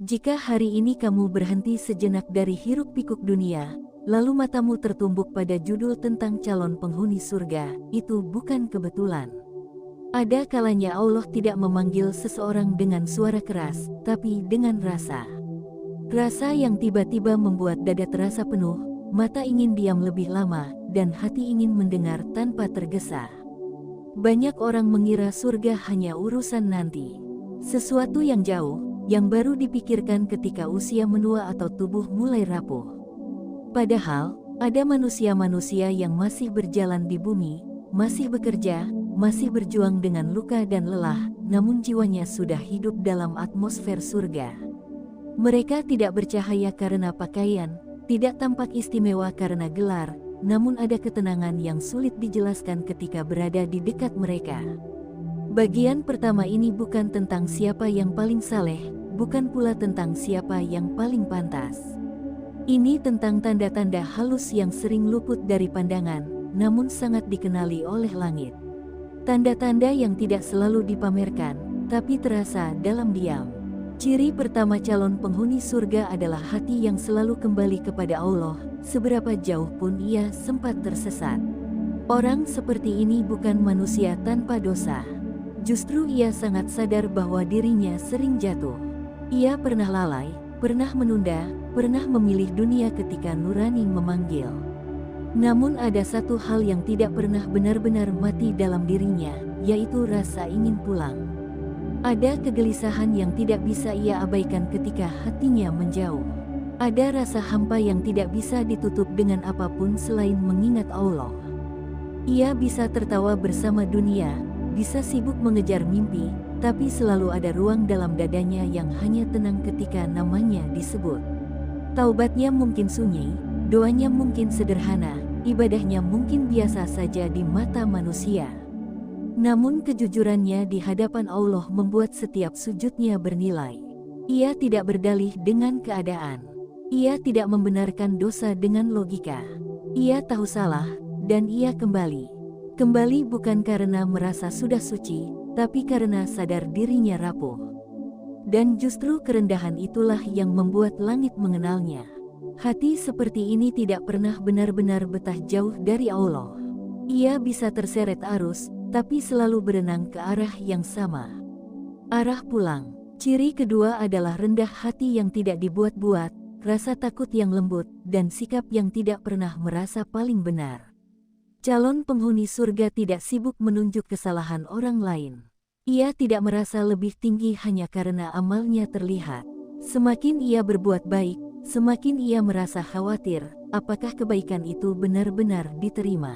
Jika hari ini kamu berhenti sejenak dari hiruk-pikuk dunia, lalu matamu tertumbuk pada judul tentang calon penghuni surga, itu bukan kebetulan. Ada kalanya Allah tidak memanggil seseorang dengan suara keras, tapi dengan rasa. Rasa yang tiba-tiba membuat dada terasa penuh, mata ingin diam lebih lama, dan hati ingin mendengar tanpa tergesa. Banyak orang mengira surga hanya urusan nanti. Sesuatu yang jauh, yang baru dipikirkan ketika usia menua atau tubuh mulai rapuh. Padahal, ada manusia-manusia yang masih berjalan di bumi, masih bekerja, masih berjuang dengan luka dan lelah, namun jiwanya sudah hidup dalam atmosfer surga. Mereka tidak bercahaya karena pakaian, tidak tampak istimewa karena gelar, namun ada ketenangan yang sulit dijelaskan ketika berada di dekat mereka. Bagian pertama ini bukan tentang siapa yang paling saleh, bukan pula tentang siapa yang paling pantas. Ini tentang tanda-tanda halus yang sering luput dari pandangan, namun sangat dikenali oleh langit. Tanda-tanda yang tidak selalu dipamerkan, tapi terasa dalam diam. Ciri pertama calon penghuni surga adalah hati yang selalu kembali kepada Allah, seberapa jauh pun ia sempat tersesat. Orang seperti ini bukan manusia tanpa dosa. Justru ia sangat sadar bahwa dirinya sering jatuh. Ia pernah lalai, pernah menunda, pernah memilih dunia ketika nurani memanggil. Namun ada satu hal yang tidak pernah benar-benar mati dalam dirinya, yaitu rasa ingin pulang. Ada kegelisahan yang tidak bisa ia abaikan ketika hatinya menjauh. Ada rasa hampa yang tidak bisa ditutup dengan apapun selain mengingat Allah. Ia bisa tertawa bersama dunia, bisa sibuk mengejar mimpi, tapi selalu ada ruang dalam dadanya yang hanya tenang ketika namanya disebut. Taubatnya mungkin sunyi, doanya mungkin sederhana, ibadahnya mungkin biasa saja di mata manusia. Namun kejujurannya di hadapan Allah membuat setiap sujudnya bernilai. Ia tidak berdalih dengan keadaan. Ia tidak membenarkan dosa dengan logika. Ia tahu salah, dan ia kembali. Kembali bukan karena merasa sudah suci, tapi karena sadar dirinya rapuh. Dan justru kerendahan itulah yang membuat langit mengenalnya. Hati seperti ini tidak pernah benar-benar betah jauh dari Allah. Ia bisa terseret arus, tapi selalu berenang ke arah yang sama. Arah pulang. Ciri kedua adalah rendah hati yang tidak dibuat-buat, rasa takut yang lembut, dan sikap yang tidak pernah merasa paling benar. Calon penghuni surga tidak sibuk menunjuk kesalahan orang lain. Ia tidak merasa lebih tinggi hanya karena amalnya terlihat. Semakin ia berbuat baik, semakin ia merasa khawatir, apakah kebaikan itu benar-benar diterima.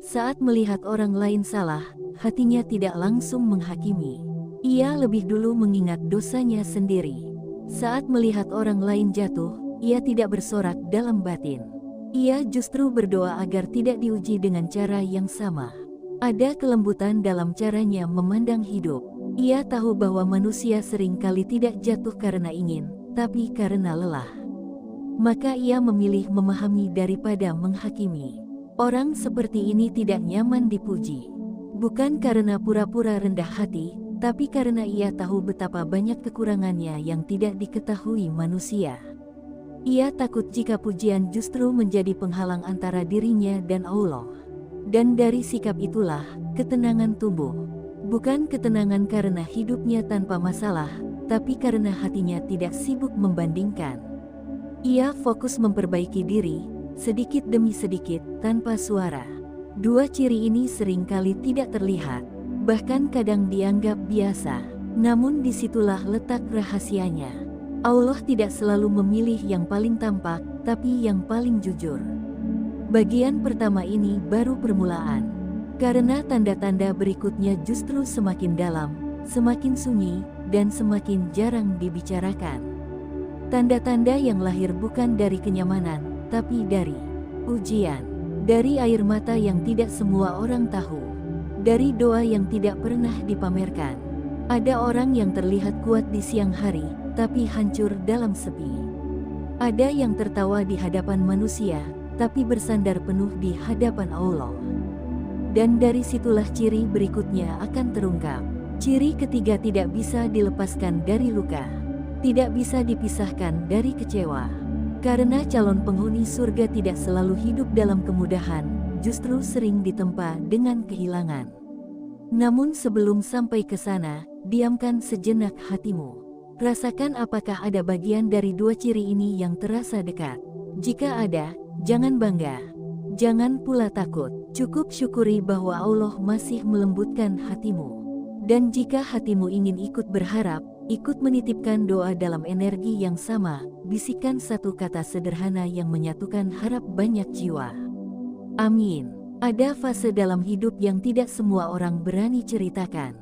Saat melihat orang lain salah, hatinya tidak langsung menghakimi. Ia lebih dulu mengingat dosanya sendiri. Saat melihat orang lain jatuh, ia tidak bersorak dalam batin. Ia justru berdoa agar tidak diuji dengan cara yang sama. Ada kelembutan dalam caranya memandang hidup. Ia tahu bahwa manusia seringkali tidak jatuh karena ingin, tapi karena lelah. Maka ia memilih memahami daripada menghakimi. Orang seperti ini tidak nyaman dipuji. Bukan karena pura-pura rendah hati, tapi karena ia tahu betapa banyak kekurangannya yang tidak diketahui manusia. Ia takut jika pujian justru menjadi penghalang antara dirinya dan Allah. Dan dari sikap itulah, ketenangan tumbuh. Bukan ketenangan karena hidupnya tanpa masalah, tapi karena hatinya tidak sibuk membandingkan. Ia fokus memperbaiki diri, sedikit demi sedikit, tanpa suara. Dua ciri ini seringkali tidak terlihat, bahkan kadang dianggap biasa. Namun disitulah letak rahasianya. Allah tidak selalu memilih yang paling tampak, tapi yang paling jujur. Bagian pertama ini baru permulaan. Karena tanda-tanda berikutnya justru semakin dalam, semakin sunyi, dan semakin jarang dibicarakan. Tanda-tanda yang lahir bukan dari kenyamanan, tapi dari ujian, dari air mata yang tidak semua orang tahu, dari doa yang tidak pernah dipamerkan. Ada orang yang terlihat kuat di siang hari, tapi hancur dalam sepi. Ada yang tertawa di hadapan manusia, tapi bersandar penuh di hadapan Allah. Dan dari situlah ciri berikutnya akan terungkap. Ciri ketiga tidak bisa dilepaskan dari luka. tidak bisa dipisahkan dari kecewa. Karena calon penghuni surga tidak selalu hidup dalam kemudahan, justru sering ditempa dengan kehilangan. Namun sebelum sampai ke sana, diamkan sejenak hatimu. Rasakan apakah ada bagian dari dua ciri ini yang terasa dekat. Jika ada, jangan bangga. Jangan pula takut. Cukup syukuri bahwa Allah masih melembutkan hatimu. Dan jika hatimu ingin ikut berharap, ikut menitipkan doa dalam energi yang sama, bisikan satu kata sederhana yang menyatukan harap banyak jiwa. Amin. Ada fase dalam hidup yang tidak semua orang berani ceritakan.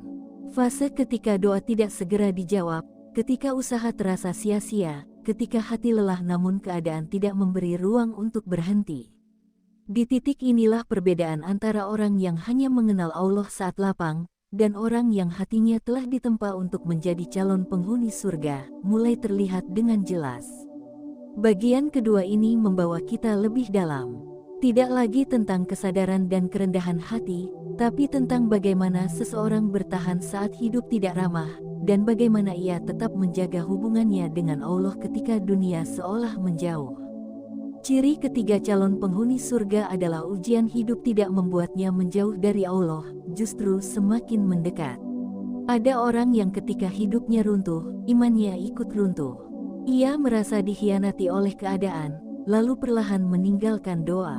Fase ketika doa tidak segera dijawab, ketika usaha terasa sia-sia, ketika hati lelah namun keadaan tidak memberi ruang untuk berhenti. Di titik inilah perbedaan antara orang yang hanya mengenal Allah saat lapang, dan orang yang hatinya telah ditempa untuk menjadi calon penghuni surga, mulai terlihat dengan jelas. Bagian kedua ini membawa kita lebih dalam. Tidak lagi tentang kesadaran dan kerendahan hati, tapi tentang bagaimana seseorang bertahan saat hidup tidak ramah, dan bagaimana ia tetap menjaga hubungannya dengan Allah ketika dunia seolah menjauh. Ciri ketiga calon penghuni surga adalah ujian hidup tidak membuatnya menjauh dari Allah, justru semakin mendekat. Ada orang yang ketika hidupnya runtuh, imannya ikut runtuh. Ia merasa dikhianati oleh keadaan, lalu perlahan meninggalkan doa.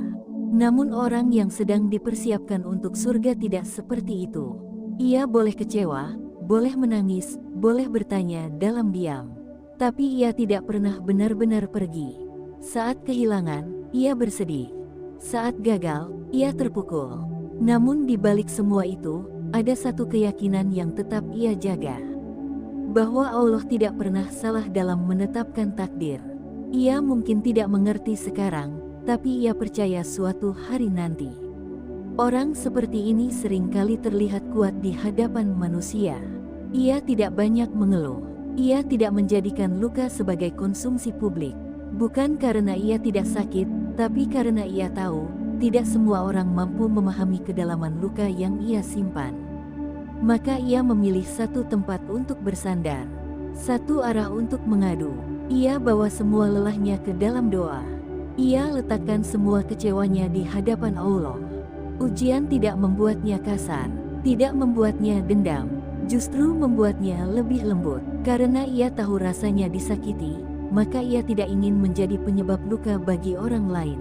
Namun orang yang sedang dipersiapkan untuk surga tidak seperti itu. Ia boleh kecewa, boleh menangis, boleh bertanya dalam diam. Tapi ia tidak pernah benar-benar pergi. Saat kehilangan, ia bersedih. Saat gagal, ia terpukul. Namun di balik semua itu, ada satu keyakinan yang tetap ia jaga. Bahwa Allah tidak pernah salah dalam menetapkan takdir. Ia mungkin tidak mengerti sekarang, tapi ia percaya suatu hari nanti. Orang seperti ini seringkali terlihat kuat di hadapan manusia. Ia tidak banyak mengeluh. Ia tidak menjadikan luka sebagai konsumsi publik. Bukan karena ia tidak sakit, tapi karena ia tahu, tidak semua orang mampu memahami kedalaman luka yang ia simpan. Maka ia memilih satu tempat untuk bersandar, satu arah untuk mengadu. Ia bawa semua lelahnya ke dalam doa. Ia letakkan semua kecewanya di hadapan Allah. Ujian tidak membuatnya kasar, tidak membuatnya dendam, justru membuatnya lebih lembut. Karena ia tahu rasanya disakiti, maka ia tidak ingin menjadi penyebab luka bagi orang lain.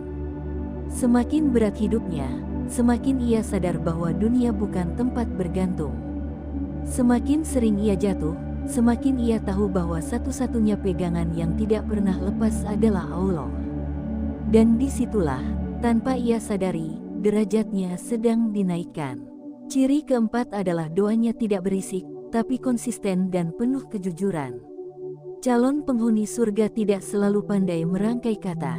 Semakin berat hidupnya, semakin ia sadar bahwa dunia bukan tempat bergantung. Semakin sering ia jatuh, semakin ia tahu bahwa satu-satunya pegangan yang tidak pernah lepas adalah Allah. Dan disitulah, tanpa ia sadari, derajatnya sedang dinaikkan. Ciri keempat adalah doanya tidak berisik, tapi konsisten dan penuh kejujuran. Calon penghuni surga tidak selalu pandai merangkai kata.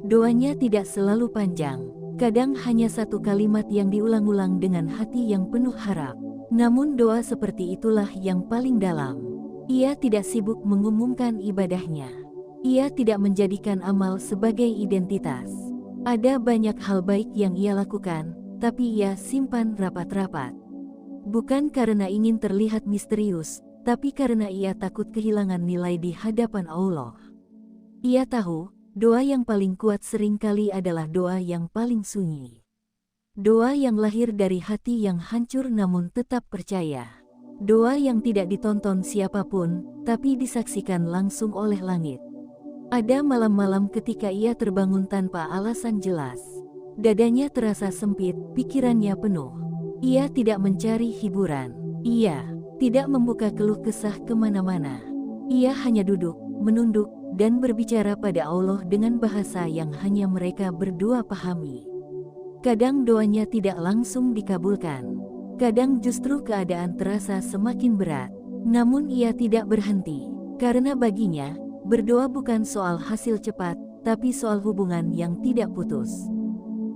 Doanya tidak selalu panjang, kadang hanya satu kalimat yang diulang-ulang dengan hati yang penuh harap. Namun doa seperti itulah yang paling dalam. Ia tidak sibuk mengumumkan ibadahnya. Ia tidak menjadikan amal sebagai identitas. Ada banyak hal baik yang ia lakukan, tapi ia simpan rapat-rapat. Bukan karena ingin terlihat misterius, tapi karena ia takut kehilangan nilai di hadapan Allah. Ia tahu, doa yang paling kuat seringkali adalah doa yang paling sunyi. Doa yang lahir dari hati yang hancur namun tetap percaya. Doa yang tidak ditonton siapapun, tapi disaksikan langsung oleh langit. Ada malam-malam ketika ia terbangun tanpa alasan jelas. Dadanya terasa sempit, pikirannya penuh. Ia tidak mencari hiburan. Ia tidak membuka keluh kesah kemana-mana. Ia hanya duduk, menunduk, dan berbicara pada Allah dengan bahasa yang hanya mereka berdua pahami. Kadang doanya tidak langsung dikabulkan. Kadang justru keadaan terasa semakin berat. Namun ia tidak berhenti. Karena baginya, berdoa bukan soal hasil cepat, tapi soal hubungan yang tidak putus.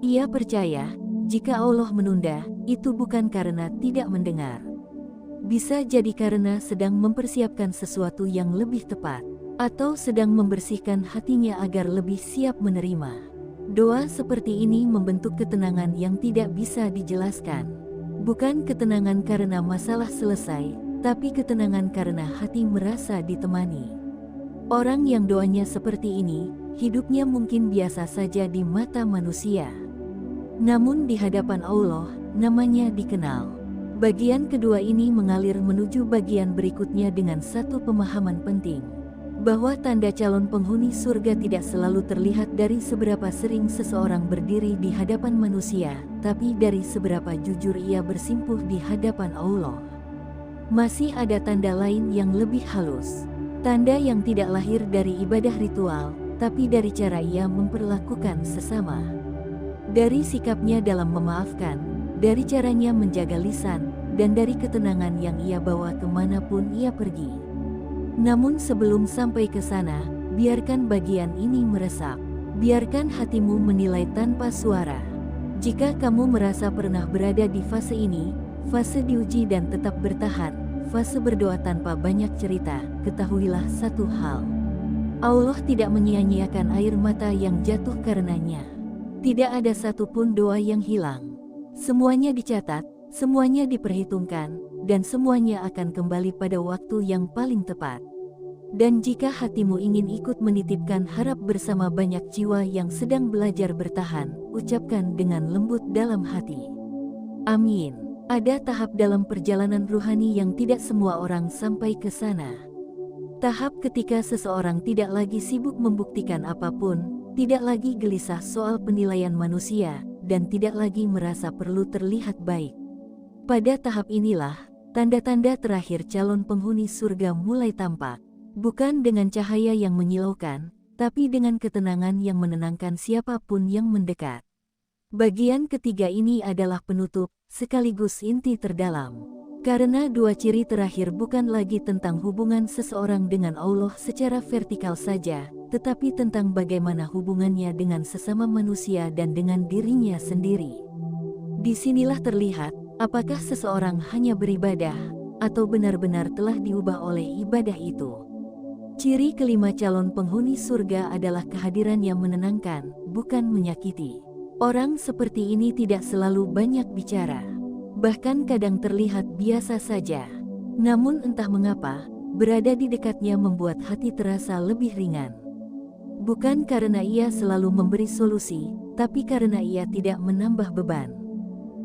Ia percaya, jika Allah menunda, itu bukan karena tidak mendengar. Bisa jadi karena sedang mempersiapkan sesuatu yang lebih tepat, atau sedang membersihkan hatinya agar lebih siap menerima. Doa seperti ini membentuk ketenangan yang tidak bisa dijelaskan. Bukan ketenangan karena masalah selesai, tapi ketenangan karena hati merasa ditemani. Orang yang doanya seperti ini, hidupnya mungkin biasa saja di mata manusia. Namun di hadapan Allah, namanya dikenal. Bagian kedua ini mengalir menuju bagian berikutnya dengan satu pemahaman penting. Bahwa tanda calon penghuni surga tidak selalu terlihat dari seberapa sering seseorang berdiri di hadapan manusia, tapi dari seberapa jujur ia bersimpuh di hadapan Allah. Masih ada tanda lain yang lebih halus. Tanda yang tidak lahir dari ibadah ritual, tapi dari cara ia memperlakukan sesama. Dari sikapnya dalam memaafkan, dari caranya menjaga lisan, dan dari ketenangan yang ia bawa kemanapun ia pergi. Namun sebelum sampai ke sana, biarkan bagian ini meresap. Biarkan hatimu menilai tanpa suara. Jika kamu merasa pernah berada di fase ini, fase diuji dan tetap bertahan, fase berdoa tanpa banyak cerita, ketahuilah satu hal. Allah tidak menyia-nyiakan air mata yang jatuh karenanya. Tidak ada satupun doa yang hilang. Semuanya dicatat, semuanya diperhitungkan, dan semuanya akan kembali pada waktu yang paling tepat. Dan jika hatimu ingin ikut menitipkan harap bersama banyak jiwa yang sedang belajar bertahan, ucapkan dengan lembut dalam hati. Amin. Ada tahap dalam perjalanan ruhani yang tidak semua orang sampai ke sana. Tahap ketika seseorang tidak lagi sibuk membuktikan apapun, tidak lagi gelisah soal penilaian manusia, dan tidak lagi merasa perlu terlihat baik. Pada tahap inilah, tanda-tanda terakhir calon penghuni surga mulai tampak. Bukan dengan cahaya yang menyilaukan, tapi dengan ketenangan yang menenangkan siapapun yang mendekat. Bagian ketiga ini adalah penutup, sekaligus inti terdalam. Karena dua ciri terakhir bukan lagi tentang hubungan seseorang dengan Allah secara vertikal saja, tetapi tentang bagaimana hubungannya dengan sesama manusia dan dengan dirinya sendiri. Disinilah terlihat, apakah seseorang hanya beribadah, atau benar-benar telah diubah oleh ibadah itu. Ciri kelima calon penghuni surga adalah kehadiran yang menenangkan, bukan menyakiti. Orang seperti ini tidak selalu banyak bicara. Bahkan kadang terlihat biasa saja. Namun entah mengapa, berada di dekatnya membuat hati terasa lebih ringan. Bukan karena ia selalu memberi solusi, tapi karena ia tidak menambah beban.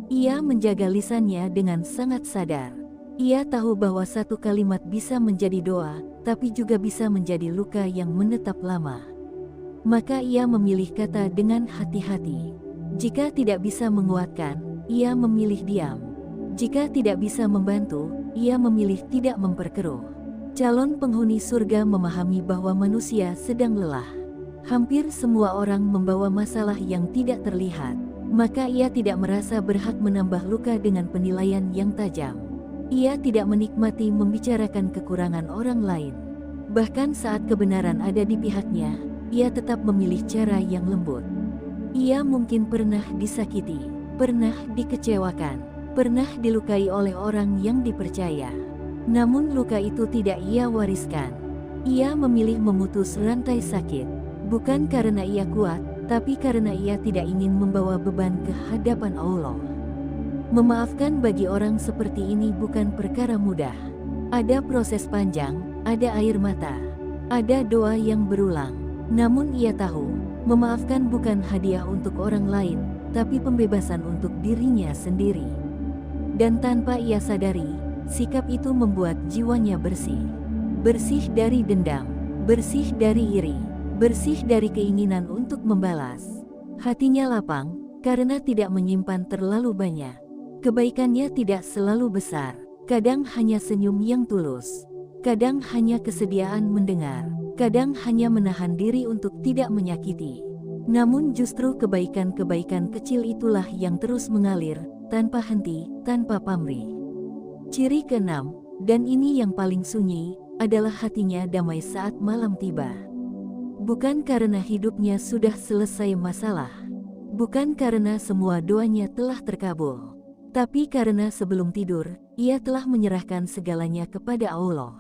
Ia menjaga lisannya dengan sangat sadar. Ia tahu bahwa satu kalimat bisa menjadi doa, tapi juga bisa menjadi luka yang menetap lama. Maka ia memilih kata dengan hati-hati. Jika tidak bisa menguatkan, ia memilih diam. Jika tidak bisa membantu, ia memilih tidak memperkeruh. Calon penghuni surga memahami bahwa manusia sedang lelah. Hampir semua orang membawa masalah yang tidak terlihat. Maka ia tidak merasa berhak menambah luka dengan penilaian yang tajam. Ia tidak menikmati membicarakan kekurangan orang lain. Bahkan saat kebenaran ada di pihaknya, ia tetap memilih cara yang lembut. Ia mungkin pernah disakiti, pernah dikecewakan, pernah dilukai oleh orang yang dipercaya. Namun luka itu tidak ia wariskan. Ia memilih memutus rantai sakit, bukan karena ia kuat, tapi karena ia tidak ingin membawa beban ke hadapan Allah. Memaafkan bagi orang seperti ini bukan perkara mudah. Ada proses panjang, ada air mata, ada doa yang berulang. Namun ia tahu, memaafkan bukan hadiah untuk orang lain, tapi pembebasan untuk dirinya sendiri. Dan tanpa ia sadari, sikap itu membuat jiwanya bersih. Bersih dari dendam, bersih dari iri, bersih dari keinginan untuk membalas. Hatinya lapang, karena tidak menyimpan terlalu banyak. Kebaikannya tidak selalu besar, kadang hanya senyum yang tulus, kadang hanya kesediaan mendengar, kadang hanya menahan diri untuk tidak menyakiti. Namun justru kebaikan-kebaikan kecil itulah yang terus mengalir, tanpa henti, tanpa pamrih. Ciri keenam, dan ini yang paling sunyi, adalah hatinya damai saat malam tiba. Bukan karena hidupnya sudah selesai masalah, bukan karena semua doanya telah terkabul, tapi karena sebelum tidur, ia telah menyerahkan segalanya kepada Allah.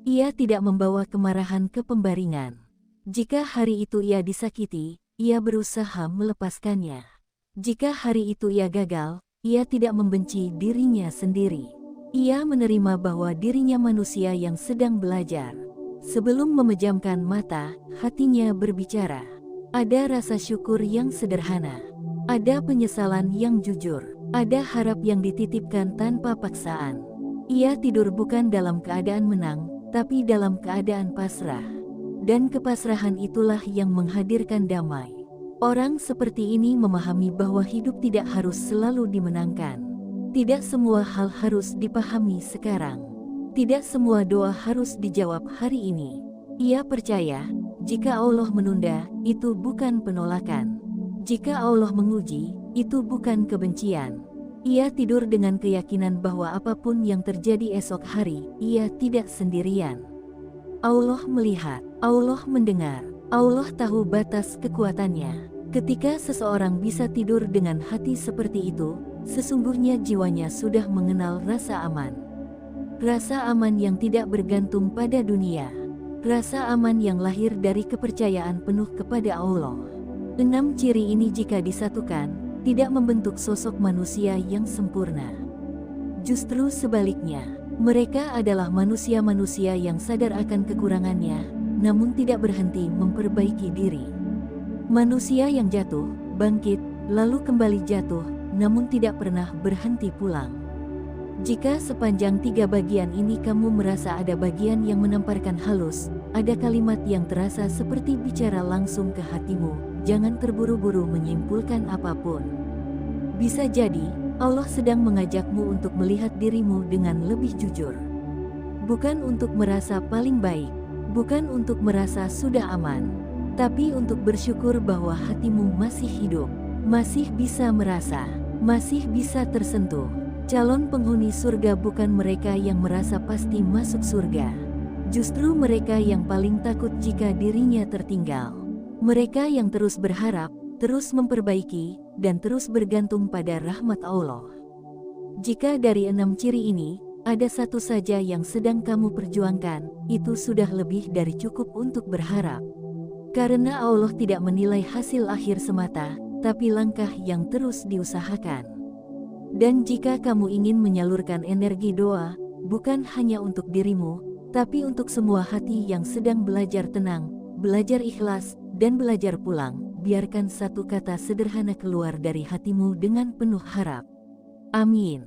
Ia tidak membawa kemarahan ke pembaringan. Jika hari itu ia disakiti, ia berusaha melepaskannya. Jika hari itu ia gagal, ia tidak membenci dirinya sendiri. Ia menerima bahwa dirinya manusia yang sedang belajar. Sebelum memejamkan mata, hatinya berbicara. Ada rasa syukur yang sederhana. Ada penyesalan yang jujur. Ada harap yang dititipkan tanpa paksaan. Ia tidur bukan dalam keadaan menang, tapi dalam keadaan pasrah. Dan kepasrahan itulah yang menghadirkan damai. Orang seperti ini memahami bahwa hidup tidak harus selalu dimenangkan. Tidak semua hal harus dipahami sekarang. Tidak semua doa harus dijawab hari ini. Ia percaya, jika Allah menunda, itu bukan penolakan. Jika Allah menguji, itu bukan kebencian. Ia tidur dengan keyakinan bahwa apapun yang terjadi esok hari, ia tidak sendirian. Allah melihat, Allah mendengar, Allah tahu batas kekuatannya. Ketika seseorang bisa tidur dengan hati seperti itu, sesungguhnya jiwanya sudah mengenal rasa aman. Rasa aman yang tidak bergantung pada dunia. Rasa aman yang lahir dari kepercayaan penuh kepada Allah. 6 ciri ini jika disatukan, tidak membentuk sosok manusia yang sempurna. Justru sebaliknya, mereka adalah manusia-manusia yang sadar akan kekurangannya, namun tidak berhenti memperbaiki diri. Manusia yang jatuh, bangkit, lalu kembali jatuh, namun tidak pernah berhenti pulang. Jika sepanjang 3 bagian ini kamu merasa ada bagian yang menamparkan halus, ada kalimat yang terasa seperti bicara langsung ke hatimu, jangan terburu-buru menyimpulkan apapun. Bisa jadi, Allah sedang mengajakmu untuk melihat dirimu dengan lebih jujur. Bukan untuk merasa paling baik, bukan untuk merasa sudah aman, tapi untuk bersyukur bahwa hatimu masih hidup, masih bisa merasa, masih bisa tersentuh. Calon penghuni surga bukan mereka yang merasa pasti masuk surga. Justru mereka yang paling takut jika dirinya tertinggal. Mereka yang terus berharap, terus memperbaiki, dan terus bergantung pada rahmat Allah. Jika dari 6 ciri ini, ada satu saja yang sedang kamu perjuangkan, itu sudah lebih dari cukup untuk berharap. Karena Allah tidak menilai hasil akhir semata, tapi langkah yang terus diusahakan. Dan jika kamu ingin menyalurkan energi doa, bukan hanya untuk dirimu, tapi untuk semua hati yang sedang belajar tenang, belajar ikhlas, dan belajar pulang, biarkan satu kata sederhana keluar dari hatimu dengan penuh harap. Amin.